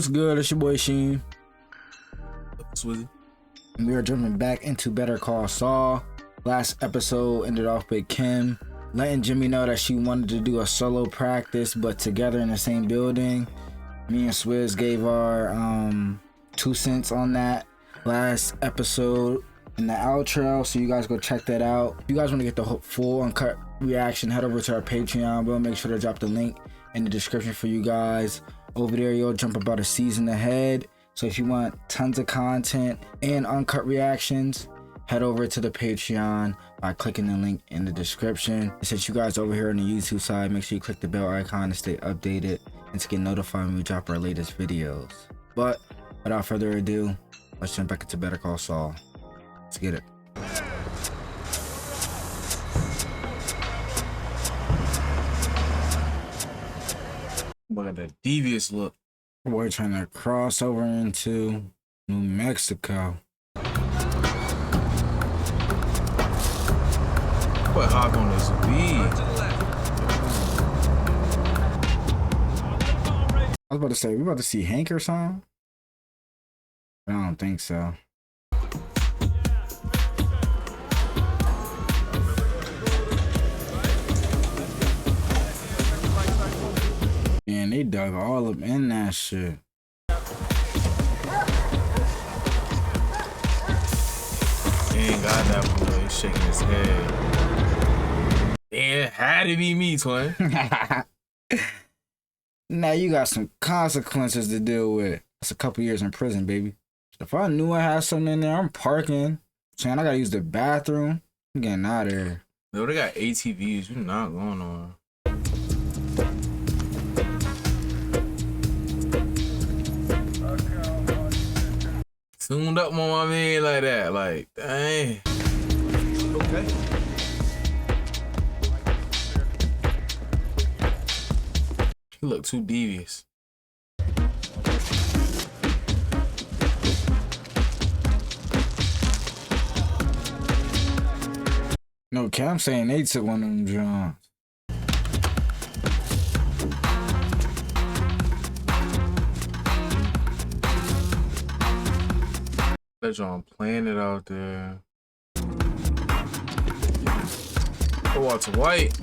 What's good? It's your boy Sheim. Swizz. And we are jumping back into Better Call Saul. Last episode ended off with Kim letting Jimmy know that she wanted to do a solo practice, but together in the same building. Me and Swizz gave our 2 cents on that last episode in the outro, so you guys go check that out. If you guys want to get the full uncut reaction, head over to our Patreon. We'll make sure to drop the link in the description for you guys. Over there, you'll jump about a season ahead. So if you want tons of content and uncut reactions, head over to the Patreon by clicking the link in the description. And since you guys over here on the YouTube side, make sure you click the bell icon to stay updated and to get notified when we drop our latest videos. But without further ado, let's jump back into Better Call Saul. Let's get it. Look at that devious look. We're trying to cross over into New Mexico. Put hop on this beat. I was about to say, we about to see Hank or something? I don't think so. Man, they dug all up in that shit. He ain't got that boy. He's shaking his head. It had to be me, twin. Now you got some consequences to deal with. That's a couple years in prison, baby. If I knew I had something in there, I'm parking. Saying I gotta use the bathroom. I'm getting out of here. Yo, they got ATVs. You're not going on. Tuned up on my man like that. Like, dang. Okay. He look too devious. No, I'm saying they took one of them Johns. That John playing it out there. Oh, Walter White.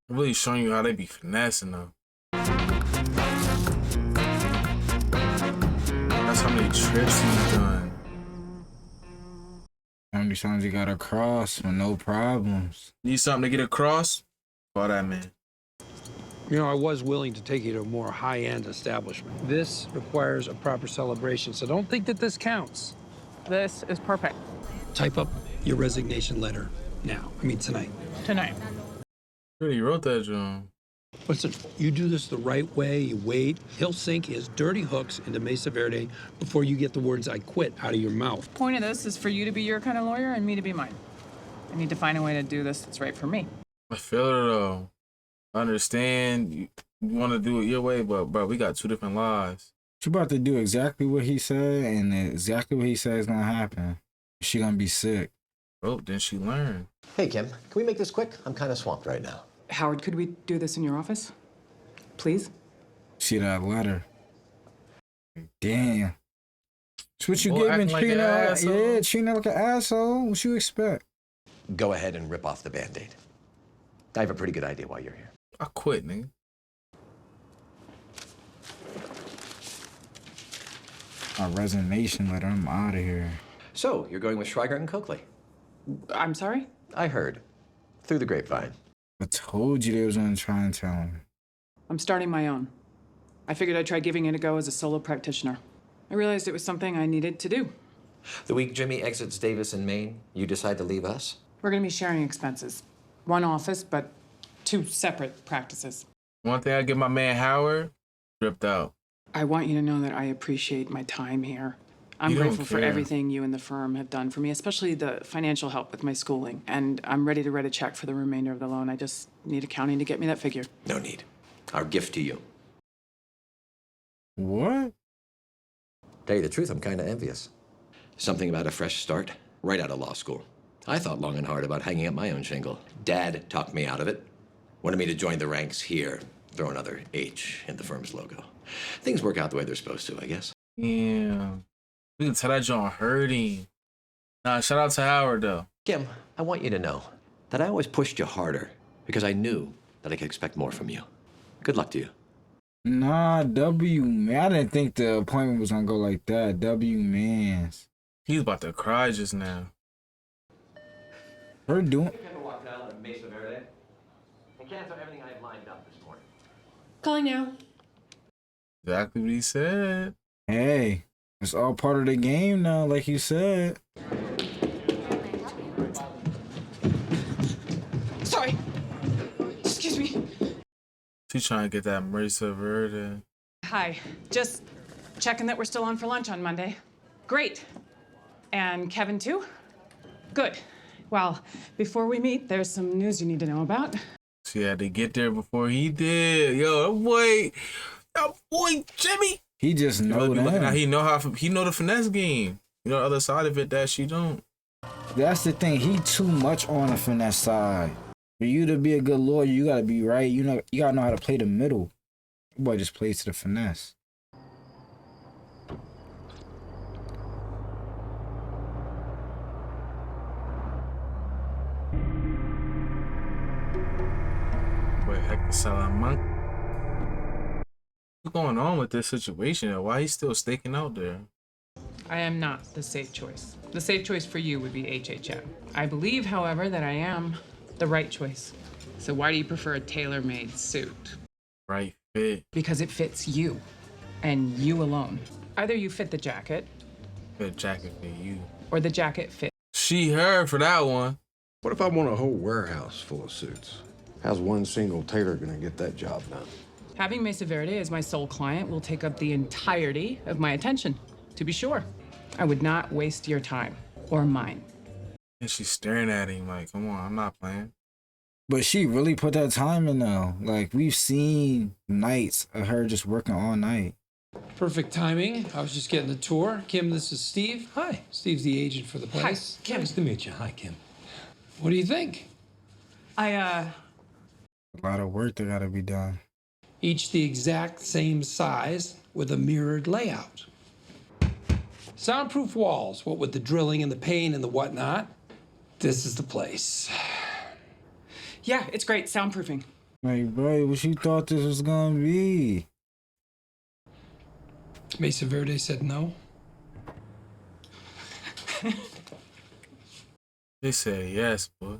Really showing you how they be finessing though. That's how many trips he's done. How many times you got across with no problems? Need something to get across? Call that man. You know, I was willing to take you to a more high-end establishment. This requires a proper celebration, so don't think that this counts. This is perfect. Type up your resignation letter now. I mean, tonight. Tonight. Really wrote that, John. Listen, you do this the right way, you wait. He'll sink his dirty hooks into Mesa Verde before you get the words "I quit" out of your mouth. Point of this is for you to be your kind of lawyer and me to be mine. I need to find a way to do this that's right for me. I feel it though. I understand you want to do it your way, but bro, we got 2 different lives. She about to do exactly what he said, and exactly what he said is gonna happen. She gonna be sick. Oh, then she learned. Hey, Kim, can we make this quick? I'm kind of swamped right now. Howard, could we do this in your office? Please? See that letter. Damn. That's what you Boy, giving acting like an Trina. asshole. Yeah, Trina like an asshole. What you expect? Go ahead and rip off the Band-Aid. I have a pretty good idea why you're here. I quit, nigga. A resignation letter. I'm out of here. So, you're going with Schweigert and Coakley? I'm sorry? I heard. Through the grapevine. I told you they was gonna try and tell him. I'm starting my own. I figured I'd try giving it a go as a solo practitioner. I realized it was something I needed to do. The week Jimmy exits Davis in Maine, you decide to leave us? We're gonna be sharing expenses. One office, but 2 separate practices. One thing I give my man Howard, ripped out. I want you to know that I appreciate my time here. I'm You don't grateful for care. everything you and the firm have done for me, especially the financial help with my schooling. And I'm ready to write a check for the remainder of the loan. I just need accounting to get me that figure. No need. Our gift to you. What? Tell you the truth, I'm kind of envious. Something about a fresh start, right out of law school. I thought long and hard about hanging up my own shingle. Dad talked me out of it. Wanted me to join the ranks here. Throw another H in the firm's logo. Things work out the way they're supposed to, I guess. Yeah. We can tell that John hurting. Nah, shout out to Howard, though. Kim, I want you to know that I always pushed you harder because I knew that I could expect more from you. Good luck to you. Nah, W, man. I didn't think the appointment was gonna go like that. W, man. He's about to cry just now. Her doing. Walked out of Mesa Verde and cancel everything I had lined up this morning. Calling now. Exactly what he said. Hey, it's all part of the game now, like you said. Sorry. Excuse me. She's trying to get that Marisa Verde. Hi. Just checking that we're still on for lunch on Monday. Great. And Kevin, too? Good. Well, before we meet, there's some news you need to know about. She had to get there before he did. Yo, that boy Jimmy. He just know that. He know the finesse game. You know the other side of it that she don't. That's the thing. He too much on the finesse side. For you to be a good lawyer, you gotta be right. You gotta know how to play the middle. Boy just plays to the finesse. Boy, heck, Salamanca. What's going on with this situation? Why he's still staking out there? I am not the safe choice. The safe choice for you would be HHM. I believe, however, that I am the right choice. So why do you prefer a tailor-made suit? Right fit. Because it fits you, and you alone. Either you fit the jacket, Good jacket for you. or the jacket fits. She, her for that one. What if I want a whole warehouse full of suits? How's one single tailor gonna get that job done? Having Mesa Verde as my sole client will take up the entirety of my attention, to be sure. I would not waste your time, or mine. And she's staring at him like, come on, I'm not playing. But she really put that time in though. Like we've seen nights of her just working all night. Perfect timing. I was just getting the tour. Kim, this is Steve. Hi. Steve's the agent for the place. Kim. Nice to meet you. Hi, Kim. What do you think? A lot of work that gotta be done. Each the exact same size with a mirrored layout. Soundproof walls, what with the drilling and the paint and the whatnot. This is the place. Yeah, it's great, soundproofing. Like, bro, what you thought this was gonna be? Mesa Verde said no. They said yes, boy.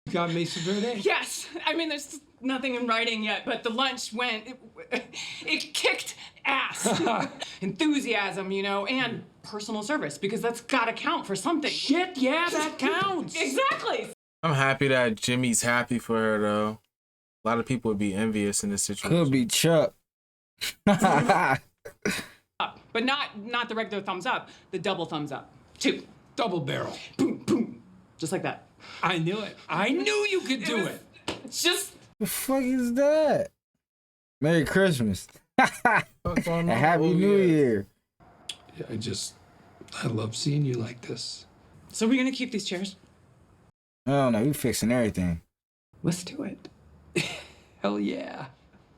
You got Mesa Verde? Yes, I mean, there's nothing in writing yet, but the lunch went, it kicked ass. Enthusiasm, you know, and personal service, because that's gotta count for something. Shit, yeah, that counts. Exactly. I'm happy that Jimmy's happy for her, though. A lot of people would be envious in this situation. Could be Chuck. But not the regular thumbs up, the double thumbs up. 2. Double barrel. Boom, boom. Just like that. I knew it. I knew you could do it. It's just... The fuck is that? Merry Christmas. And Happy New Year. Yeah, I love seeing you like this. So we're gonna keep these chairs? I don't know, we fixing everything. Let's do it. Hell yeah.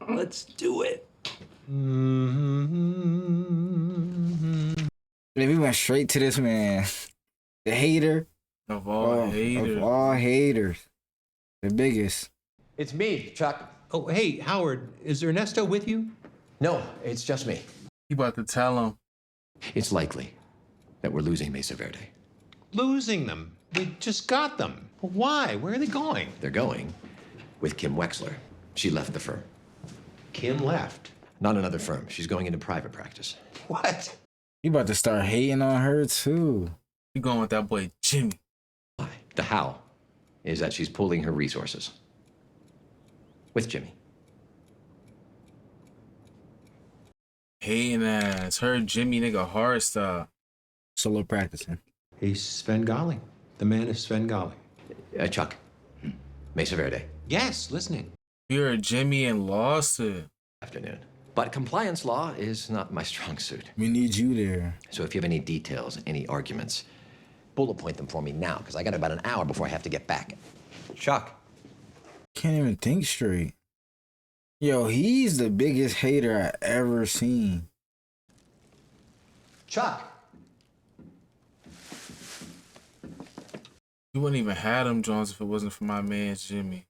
Let's do it. Yeah, we went straight to this man. The hater. Of all haters. Of all haters. The biggest. It's me, Chuck. Oh, hey, Howard, is Ernesto with you? No, it's just me. He about to tell him. It's likely that we're losing Mesa Verde. Losing them. We just got them. Why? Where are they going? They're going with Kim Wexler. She left the firm. Kim left. Not another firm. She's going into private practice. What? You about to start hating on her too. He going with that boy Jimmy. Why? The how is that she's pooling her resources with Jimmy. Hating ass. Her Jimmy nigga hard stop. Solo practicing. He's Svengali. The man is Svengali. Chuck, Mesa Verde. Yes, listening. You're a Jimmy and lost it. Afternoon. But compliance law is not my strong suit. We need you there. So if you have any details, any arguments, bullet point them for me now, because I got about an hour before I have to get back. Chuck. Can't even think straight. Yo, he's the biggest hater I ever seen. Chuck. You wouldn't even have them Jones if it wasn't for my man Jimmy.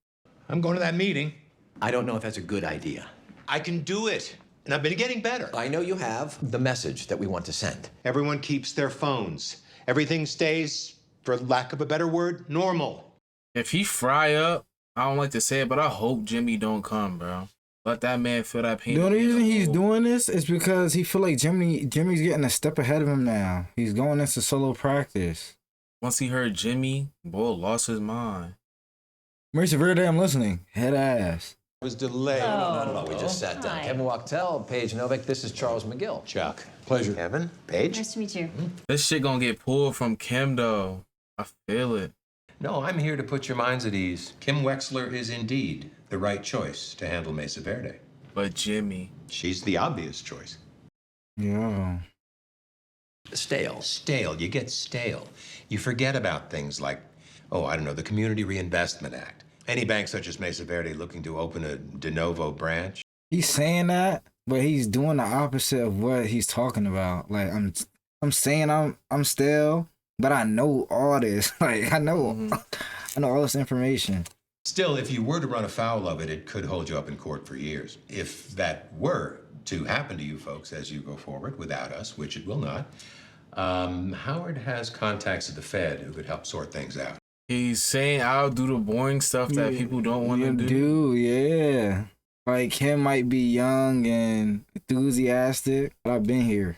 I'm going to that meeting. I don't know if that's a good idea. I can do it. And I've been getting better. I know you have the message that we want to send. Everyone keeps their phones. Everything stays, for lack of a better word, normal. If he fry up, I don't like to say it, but I hope Jimmy don't come, bro. Let that man feel that pain. The only reason he's doing this is because he feel like Jimmy's getting a step ahead of him now. He's going into solo practice. Once he heard Jimmy, boy lost his mind. Mesa Verde, I'm listening. Head ass. It was delayed. No. We just sat down. Hi. Kevin Wachtel, Paige Novick. This is Charles McGill. Chuck. Pleasure. Kevin. Paige. Nice to meet you. This shit gonna get pulled from Kim, though. I feel it. No, I'm here to put your minds at ease. Kim Wexler is indeed the right choice to handle Mesa Verde. But Jimmy. She's the obvious choice. Yo. Stale. Stale. You get stale. You forget about things like, oh, I don't know, the Community Reinvestment Act. Any bank such as Mesa Verde looking to open a de novo branch. He's saying that, but he's doing the opposite of what he's talking about. Like I'm saying I'm stale, but I know all this. Like I know all this information. Still, if you were to run afoul of it, it could hold you up in court for years. If that were to happen to you folks as you go forward without us, which it will not, Howard has contacts at the Fed who could help sort things out. He's saying I'll do the boring stuff that people don't want to do. Yeah. Like him might be young and enthusiastic, but I've been here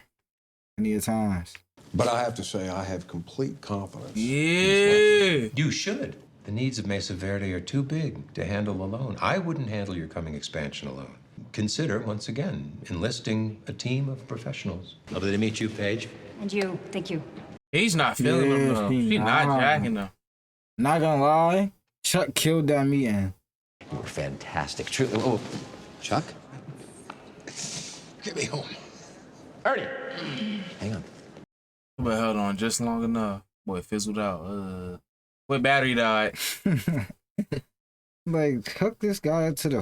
many times. But I have to say, I have complete confidence. Yeah. You should. The needs of Mesa Verde are too big to handle alone. I wouldn't handle your coming expansion alone. Consider, once again, enlisting a team of professionals. Lovely to meet you, Paige. And you. Thank you. He's not feeling them, though. He's not jacking them. Not gonna lie, Chuck killed that meeting. You were fantastic. Truly. Oh, Chuck? Get me home. Ernie! Hang on. But held on just long enough. Boy, it fizzled out. Boy, battery died. Like, hook this guy up to the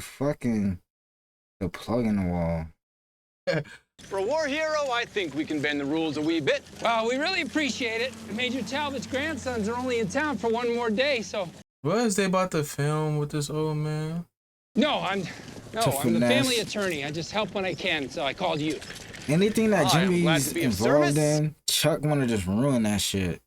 plug in the wall. For a war hero, I think we can bend the rules a wee bit. Well, we really appreciate it. Major Talbot's grandsons are only in town for one more day, so... What is they about to film with this old man? No, I'm the family attorney. I just help when I can, so I called you. Anything that I'm glad Jimmy's to be of involved service. in, Chuck wanna just ruin that shit.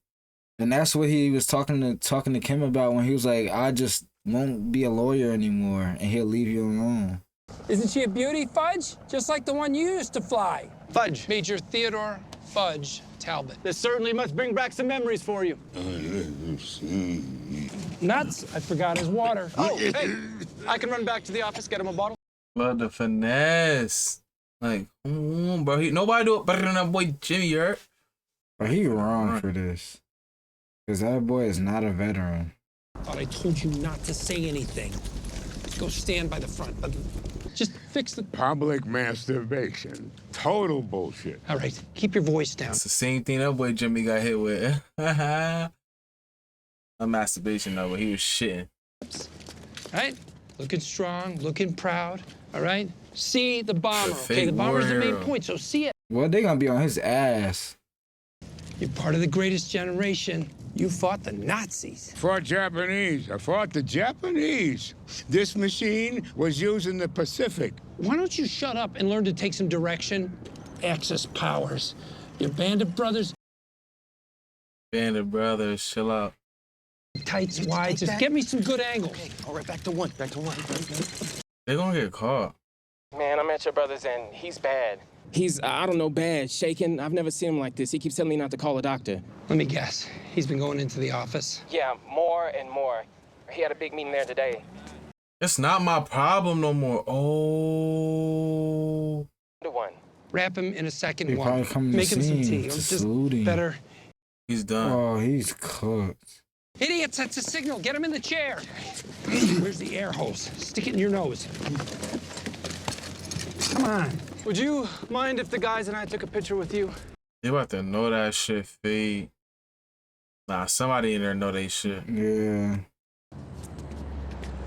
And that's what he was talking to Kim about when he was like, I just won't be a lawyer anymore and he'll leave you alone. Isn't she a beauty, Fudge? Just like the one you used to fly. Fudge. Major Theodore Fudge Talbot. This certainly must bring back some memories for you. Nuts. I forgot his water. Oh, hey, I can run back to the office, get him a bottle. But the finesse. Like, bro, nobody do it better than that boy Jimmy, you heard? But he wrong for this. Because that boy is not a veteran. Thought I told you not to say anything. Go stand by the front. Just fix the... Public masturbation. Total bullshit. All right, keep your voice down. It's the same thing that boy Jimmy got hit with. A masturbation though, but he was shitting. All right? Looking strong, looking proud, all right? See the bomber, okay? The bomber's the main point, so see it. Well, they gonna be on his ass. You're part of the greatest generation. You fought the Nazis. Fought Japanese. I fought the Japanese. This machine was used in the Pacific. Why don't you shut up and learn to take some direction? Axis powers. Your band of brothers. Band of brothers, chill out. Tights wide. Just get me some good angles. Okay, all right, back to one. They're gonna get caught. Man, I'm at your brother's and he's bad. He's, I don't know, bad, shaken. I've never seen him like this. He keeps telling me not to call a doctor. Let me guess. He's been going into the office. Yeah, more and more. He had a big meeting there today. It's not my problem no more. Oh. The one. Wrap him in a second He one. probably coming to Make him some see tea. him, to Just salute him. better. He's done. Oh, he's cooked. Idiots, that's a signal. Get him in the chair. Where's the air hose? Stick it in your nose. Come on. Would you mind if the guys and I took a picture with you? They about to know that shit fade. Nah, somebody in there know they shit. Yeah.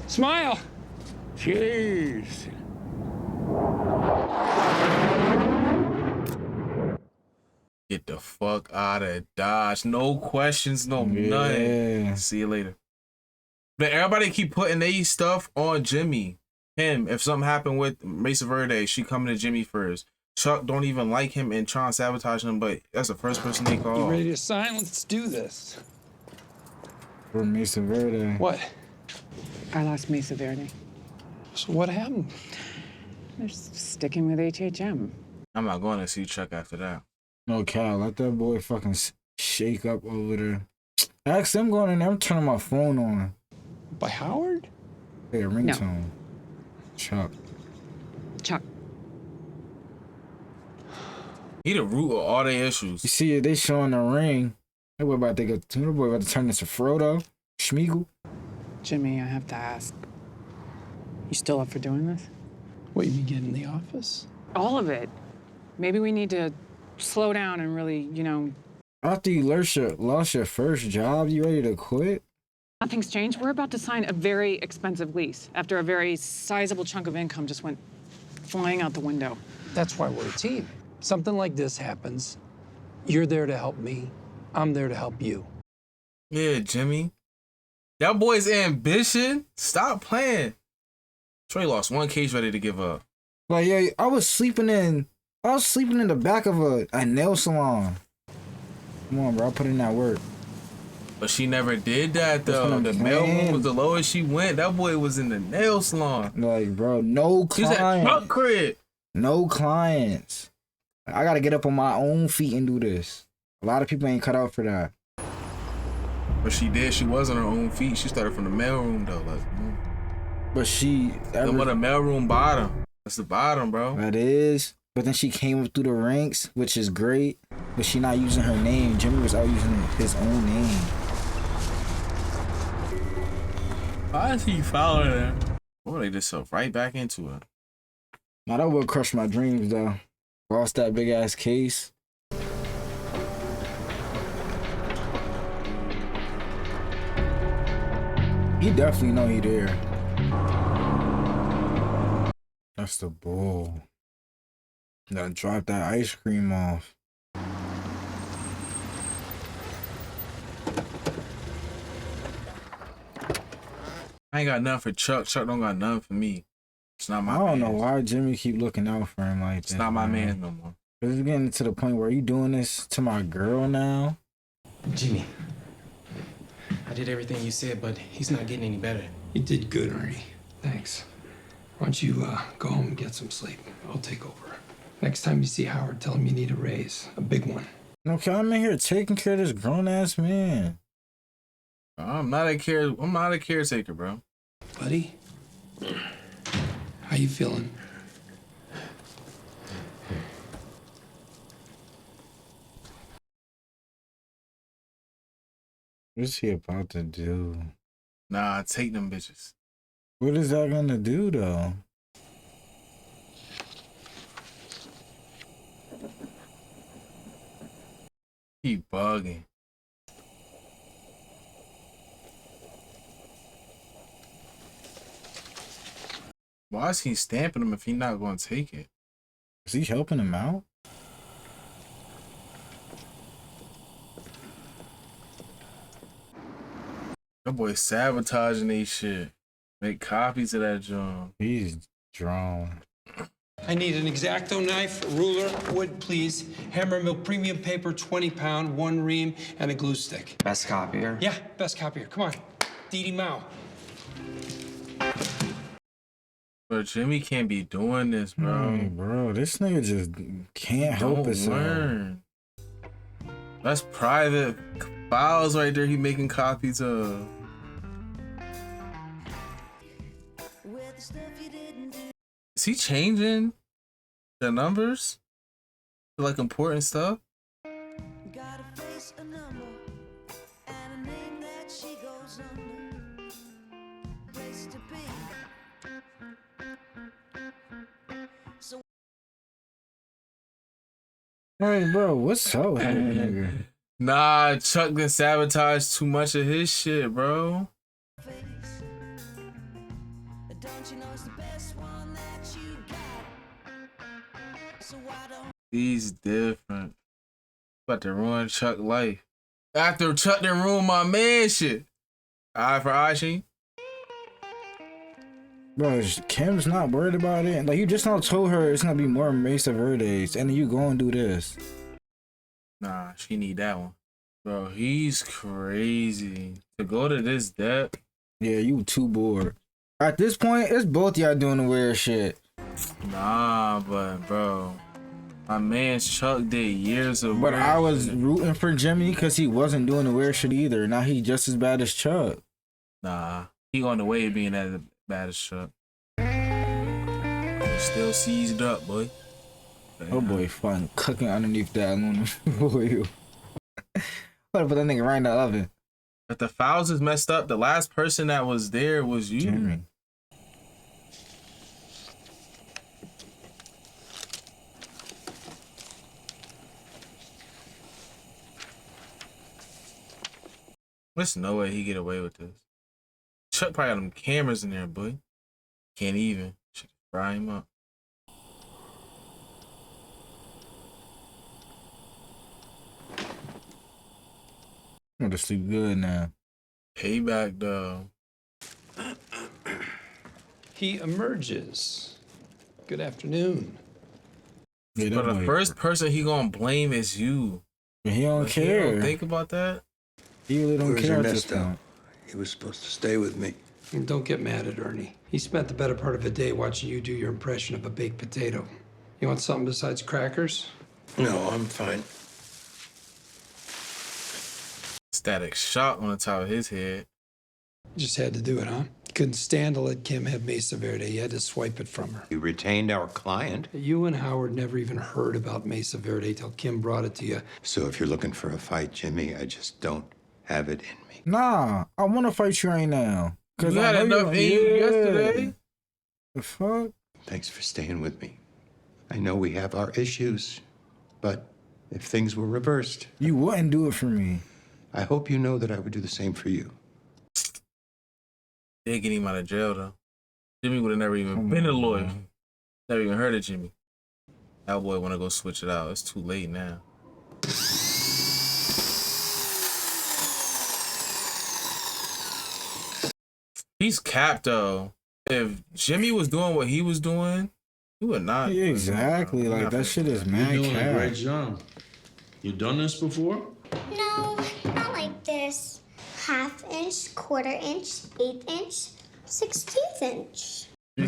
Smile. Jeez. fuck out of Dodge. No questions, no nothing. See you later. But everybody keep putting their stuff on Jimmy. Him. If something happened with Mesa Verde, she coming to Jimmy first. Chuck don't even like him and trying to sabotage him, but that's the first person they call. You ready to sign? Let's do this. For Mesa Verde. What? I lost Mesa Verde. So what happened? They're sticking with HHM. I'm not going to see Chuck after that. No, Cal, let that boy fucking shake up over there. Actually, I'm going in there. I'm turning my phone on. By Howard? Hey, ringtone. No. Chuck. Chuck. He the root of all their issues. You see, they showing the ring. That boy about to go. That boy about to turn into Frodo, Schmeagle. Jimmy, I have to ask. You still up for doing this? What, you mean get in the office? All of it. Maybe we need to slow down and really, you know. After you lost your first job, you ready to quit? Nothing's changed. We're about to sign a very expensive lease after a very sizable chunk of income just went flying out the window. That's why we're a team. Something like this happens. You're there to help me. I'm there to help you. Yeah, Jimmy. That boy's ambition. Stop playing. Trey lost one case ready to give up. Like, yeah, I was sleeping in the back of a nail salon. Come on, bro. I put in that work. But she never did that, though. The mailroom was the lowest she went. That boy was in the nail salon. Like, bro, no clients. She's at truck crib. No clients. I got to get up on my own feet and do this. A lot of people ain't cut out for that. But she did. She was on her own feet. She started from the mailroom, though. Like, but she... the mailroom bottom. That's the bottom, bro. That is. But then she came up through the ranks, which is great. But she not using her name. Jimmy was out using his own name. Why is he following her? Boy, they just fell right back into it. Now that would crush my dreams, though. Lost that big ass case. He definitely know he there. That's the bull. Now drop that ice cream off. I ain't got nothing for Chuck. Chuck don't got nothing for me. It's not my I don't know man. why Jimmy keep looking out for him like this. It's not my man no more. Cause it's getting to the point where you doing this to my girl now. Jimmy, I did everything you said, but he's not getting any better. You did good, Ernie. Thanks. Why don't you go home and get some sleep? I'll take over. Next time you see Howard, tell him you need a raise. A big one. Okay, I'm in here taking care of this grown-ass man. I'm not a caretaker, bro. Buddy, how you feeling? What's he about to do? Nah, take them bitches. What is that gonna do, though? He bugging. Why is he stamping him if he's not going to take it? Is he helping him out? That boy sabotaging these shit. Make copies of that joint. He's drawn. I need an X-Acto knife, ruler, wood, please. Hammer mill premium paper, 20 pound, 1 ream, and a glue stick. Best copier? Yeah, best copier. Come on. Dee Mao. Bro, Jimmy can't be doing this, bro. Bro, this nigga just can't help himself. Learn. That's private files right there he making copies of. Is he changing the numbers to like important stuff? Hey, bro, what's up with that nigga? Nah, Chuck done sabotaged too much of his shit, bro. He's different. About to ruin Chuck's life. After Chuck done ruined my man shit. Eye for eye, Sheim. Bro, Kim's not worried about it. Like, you just now told her it's gonna be more Mesa Verdes, and then you go and do this. Nah, she need that one. Bro, he's crazy. To go to this depth. Yeah, you too bored. At this point, it's both y'all doing the weird shit. Nah, but bro, my man Chuck did years of But work. I was rooting for Jimmy because he wasn't doing the weird shit either. Now he just as bad as Chuck. Nah, he on the way of being as bad as Chuck. Still seized up, boy. Oh boy, fun cooking underneath that aluminum foil. Put that nigga right in the oven. But the fouls is messed up. The last person that was there was you. Jimmy. There's no way he get away with this. Chuck probably got them cameras in there, boy. Can't even. Should fry him up. I'm gonna sleep good now. Payback, though. He emerges. Good afternoon. Yeah, But the first person he gonna blame is you. He don't Like, care. You don't think about that? He really don't Where's care at this Ernesto? point. He was supposed to stay with me. And don't get mad at Ernie. He spent the better part of a day watching you do your impression of a baked potato. You want something besides crackers? No, I'm fine. Static shock on the top of his head. You just had to do it, huh? Couldn't stand to let Kim have Mesa Verde. You had to swipe it from her. You retained our client. You and Howard never even heard about Mesa Verde till Kim brought it to you. So if you're looking for a fight, Jimmy, I just don't have it in me. Nah, I want to fight you right now. You had enough in you yesterday. The fuck? Thanks for staying with me. I know we have our issues, but if things were reversed, you wouldn't do it for me. I hope you know that I would do the same for you. They get him out of jail, though. Jimmy would have never even been a lawyer. Never even heard of Jimmy. That boy want to go switch it out. It's too late now. He's capped, though. If Jimmy was doing what he was doing, he would not. Yeah, exactly. Like, that shit is mad You're doing a cap. great job. You done this before? No, not like this. 1/2 inch, 1/4 inch, 1/8 inch, 1/16 inch. Can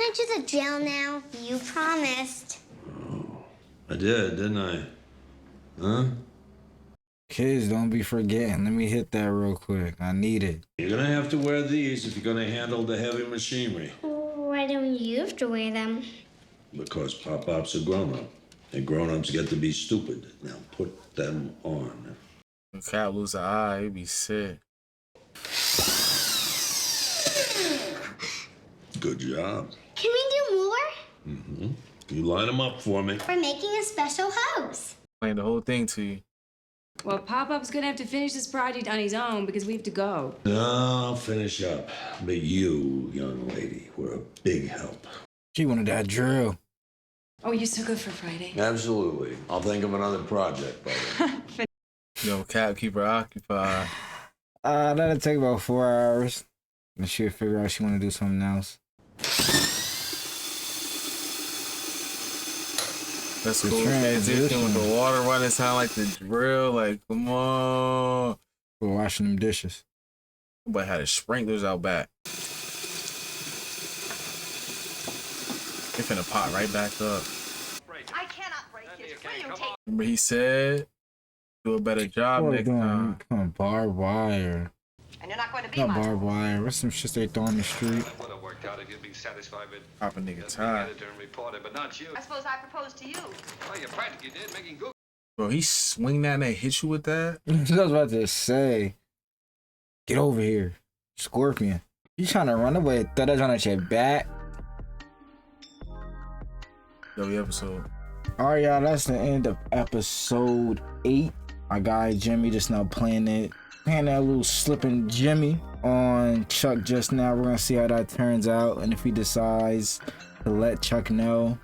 I do the gel now? You promised. I did, didn't I? Huh? Kids, don't be forgetting. Let me hit that real quick. I need it. You're gonna have to wear these if you're gonna handle the heavy machinery. Why don't you have to wear them? Because pop-ups are grown-up. And grown-ups get to be stupid. Now put them on. If Cat lose an eye, he'd be sick. Good job. Can we do more? Mm-hmm. You line them up for me. We're making a special hose. Explain the whole thing to you. Well, Pop-Up's gonna have to finish this project on his own because we have to go. No, I'll finish up. But you, young lady, were a big help. She wanted that drill. Oh, you're so good for Friday. Absolutely. I'll think of another project, buddy. Yo, Cat, keep her occupied. That'll take about 4 hours. And she'll figure out she want to do something else. That's cool. Transition with the water running, sound like the drill. Like, come on. We're washing them dishes. But had his sprinklers out back. They finna pop right back up. I cannot break it. Will you take Remember he said, do a better job next time. Come on, barbed wire. And you're not going to be Not my barbed wire. What's some shit they throw on the street? Would have worked out if you'd been satisfied with Pop a nigga being tie. editor and reporter, but not you. I suppose I proposed to you. Well, you practically did, making good. Bro, he swing that and they hit you with that? I was about to say. Get over here. Scorpion. You trying to run away, throw that on at your back. Every episode. Alright, y'all, that's the end of episode 8. My guy Jimmy just now playing that little slipping Jimmy on Chuck just now. We're gonna see how that turns out, and if he decides to let Chuck know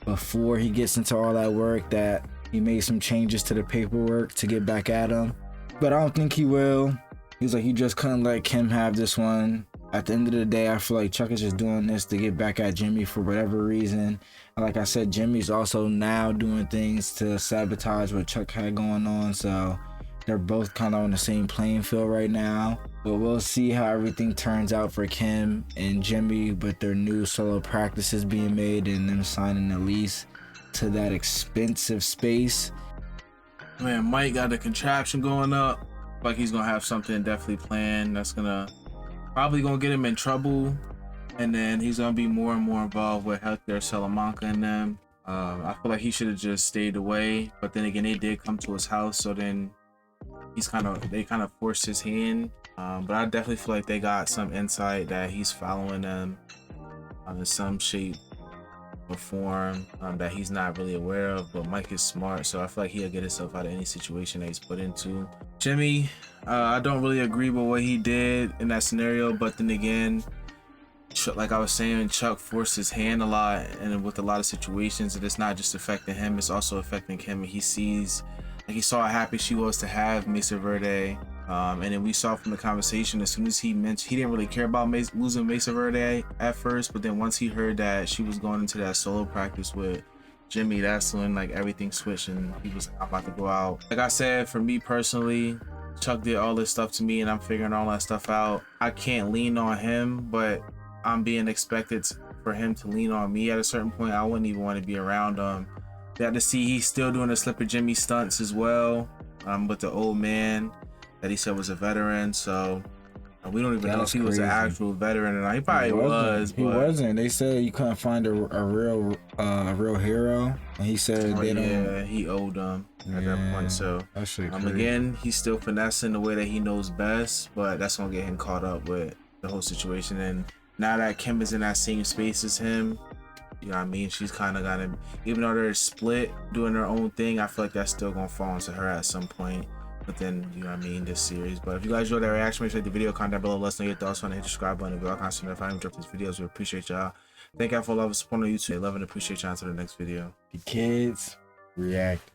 before he gets into all that work that he made some changes to the paperwork to get back at him, but I don't think he will. He's like, he just couldn't let Kim have this one. At the end of the day, I feel like Chuck is just doing this to get back at Jimmy for whatever reason. And like I said, Jimmy's also now doing things to sabotage what Chuck had going on. So they're both kind of on the same playing field right now. But we'll see how everything turns out for Kim and Jimmy with their new solo practices being made and them signing the lease to that expensive space. Man, Mike got the contraption going up. Like he's gonna have something definitely planned that's probably gonna get him in trouble, and then he's gonna be more and more involved with Healthcare Salamanca and them. I feel like he should have just stayed away, but then again, they did come to his house, so then they kind of forced his hand. But I definitely feel like they got some insight that he's following them in some shape or form that he's not really aware of. But Mike is smart, so I feel like he'll get himself out of any situation that he's put into. Jimmy, I don't really agree with what he did in that scenario, but then again, like I was saying, Chuck forced his hand a lot, and with a lot of situations, and it's not just affecting him, it's also affecting Kim. And he sees, like, he saw how happy she was to have Mesa Verde, and then we saw from the conversation, as soon as he mentioned, he didn't really care about losing Mesa Verde at first, but then once he heard that she was going into that solo practice with Jimmy, that's when like everything switched, and he was like, I'm about to go out. Like I said, for me personally, Chuck did all this stuff to me, and I'm figuring all that stuff out. I can't lean on him, but I'm being expected for him to lean on me at a certain point. I wouldn't even want to be around him. Got to see he's still doing the Slipper Jimmy stunts as well, with the old man that he said was a veteran. So we don't even know if he was an actual veteran or not. He probably was. He wasn't. They said you couldn't find a real hero, and he said they don't. Yeah, he owed them at that point. So again, he's still finessing the way that he knows best, but that's gonna get him caught up with the whole situation. And now that Kim is in that same space as him, you know what I mean, she's kind of got him. Even though they're split doing their own thing, I feel like that's still gonna fall into her at some point. But then, you know what I mean, this series. But if you guys enjoyed that reaction, make sure to like the video, comment down below, let us know your thoughts on it, hit the subscribe button, and bell icon so if I drop these videos. We appreciate y'all. Thank y'all for love and support on YouTube. Love and appreciate y'all. Until the next video. The kids react.